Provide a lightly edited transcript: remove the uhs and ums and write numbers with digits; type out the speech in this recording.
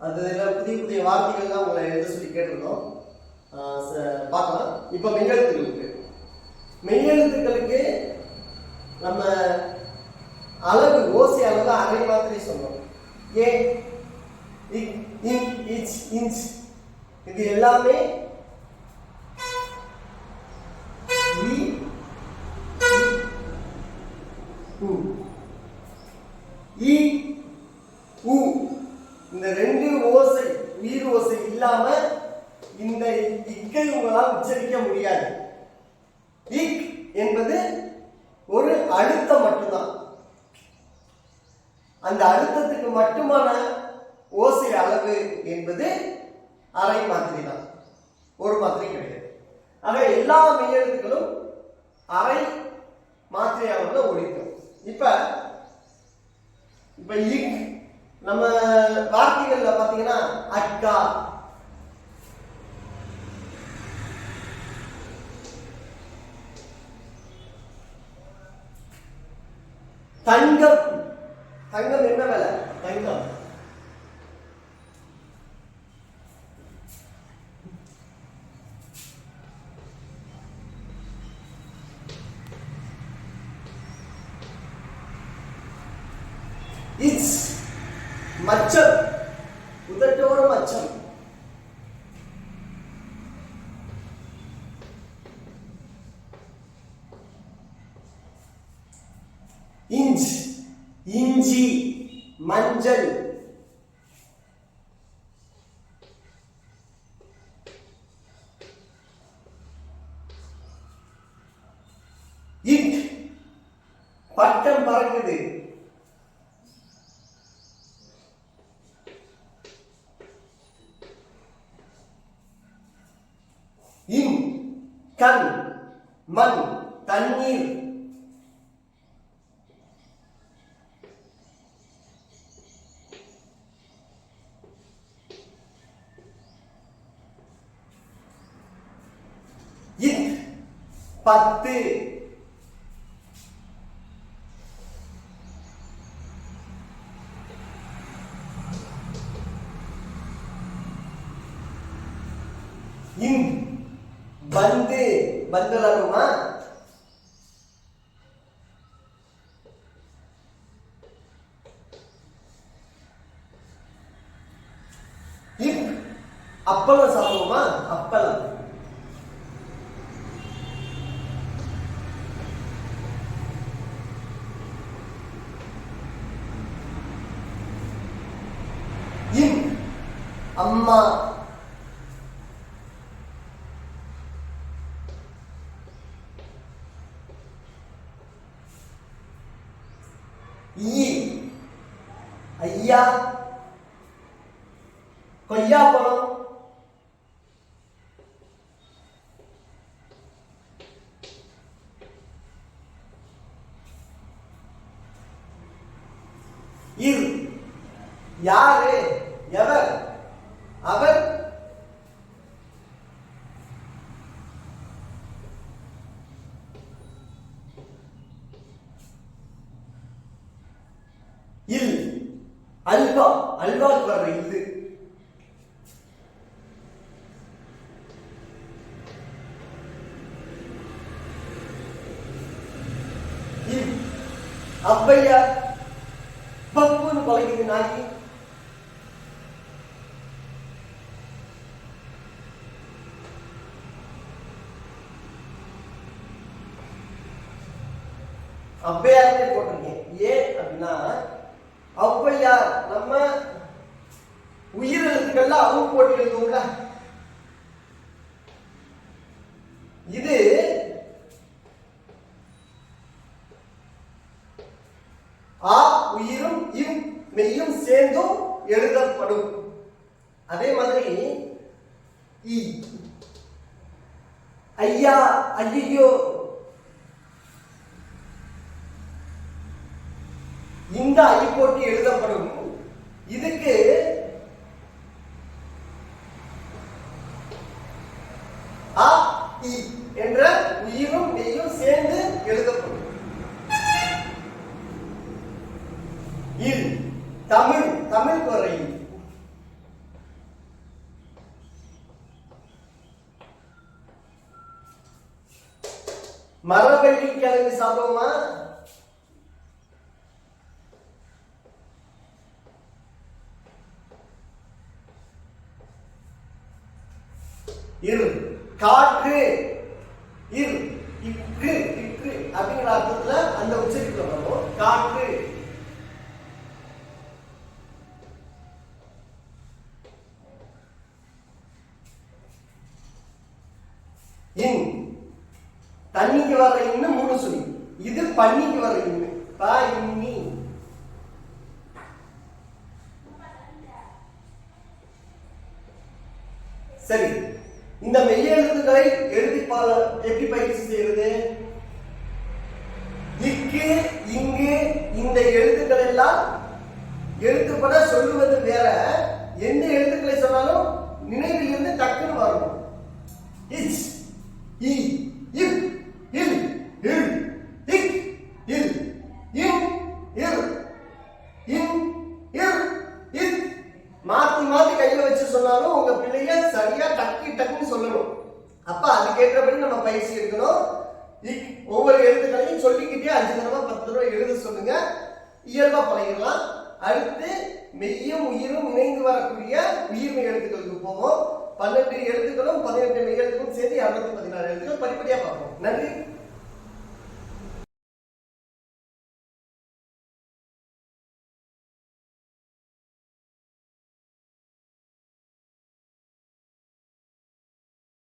அதுல புதிய புதிய வார்த்தைகள்லாம் உங்களை எழுத சொல்லி கேட்டிருந்தோம். பார்க்கலாம். இப்போ மெய்யெழுத்துக்களுக்கு நம்ம அளவு ஓசை அளவு அரை மாத்திரை சொன்னோம். ஏன் இன்ச் இது எல்லாமே இந்த ரெண்டு ஓசை உயிர் ஓசை இல்லாம இந்த இக்கை உங்களால் உச்சரிக்க முடியாது. இக் என்பது ஒரு அழுத்தம் மட்டும்தான். அந்த அழுத்தத்துக்கு மட்டுமான ஓசை அளவு என்பது அரை மாத்திரை தான், ஒரு மாத்திரை கிடையாது. ஆக எல்லா மெய்யெழுத்துக்களும் அரை மாத்திரை அளவுல ஒழிக்கும். இப்ப இக் நம்ம வார்த்தைகள்ல பாத்தீங்கன்னா அக்கா, தங்கம். தங்கம் என்ன விலை? தங்கம். இட்ஸ் மச்சம், உதட்டோர மச்சம். இஞ்ச் இஞ்சி, மஞ்சள். இக் பட்டம் பறக்குது. இம் கண், மண், தண்ணீர். இக் பத்து. இம் பந்து, பந்து விளாடுமா? இப் அப்பளம் சாப்பிடுமா? அப்பளம். இம் அம்மா. ஈ ஐயா, கொய்யாப்பழம். இர் யாரு, எவர், அவர். இல் அல்வா, அல்வாக்கு வர்ற இது. இல் ஔவையார், பப்புன்னு கொலைக்குது நாயி. ஔவையார்னே போட்டிருக்கேன். ஏன் அப்படின்னா ஔவையார் நம்ம உயிரெழுத்துக்கள்ல அவு போட்டு எழுதுவோம்ல, இது ஆ உயிரும் இம் மெய்யும் சேர்ந்தும் எழுதப்படும். அதே மாதிரி இ ஐயா, ஐயோ, இந்த ஐ போட்டு எழுதப்படும். இதுக்கு அ இ என்ற உயிரும் மெய்யும் சேர்ந்து எழுதப்படும். இல் தமிழ், தமிழ் குறை. மரவள்ளி கிழங்கு சாப்பிடுவோமா? இரு. காற்று இரு. இக்கு இக்கு அப்படிங்கிற அர்த்தத்துல அந்த உச்சரிப்புல வரும். காற்று. இன். தண்ணிக்கு வர்ற இன்னு மூணு சொல்லி. இது பண்ணிக்கு வர்ற இன்னு. பா இன்னி. சரி, இந்த மெய்யெழுத்துக்களை எப்படி பயிற்சி செய்யறது? இக்கு இங்கு இந்த எழுத்துக்கள் எல்லாம் எழுத்துப்பட சொல்லுவது வேற. எந்த எழுத்துக்களை சொன்னாலும் நினைவில் இருந்து டக்குன்னு வரணும். இச் இ இல் இல் இல் இக் இல் இன் இல் இன் இல் இத் மாத்தி மாத்தி கையில வச்சு சொன்னாலும் உங்க பிள்ளைய சரியா டக்குன்னு சொல்லணும். அப்ப அதுக்கேற்றபடி நம்ம பயிற்சி எடுக்கணும். ஒவ்வொரு எழுத்துக்களையும் சொல்லிக்கிட்டே 5 தடவை 10 தடவை எழுத சொல்லுங்க. இயல்பா பழகிடலாம். அடுத்து மெய்யும் உயிரும் இணைந்து வரக்கூடிய உயிர்மை எழுத்துக்களுக்கு போவோம். 12 எழுத்துக்களும் 18 மெய் எழுத்துக்களும் சேர்த்து 216 எழுத்துக்கள் படிப்படியா பார்ப்போம். நன்றி.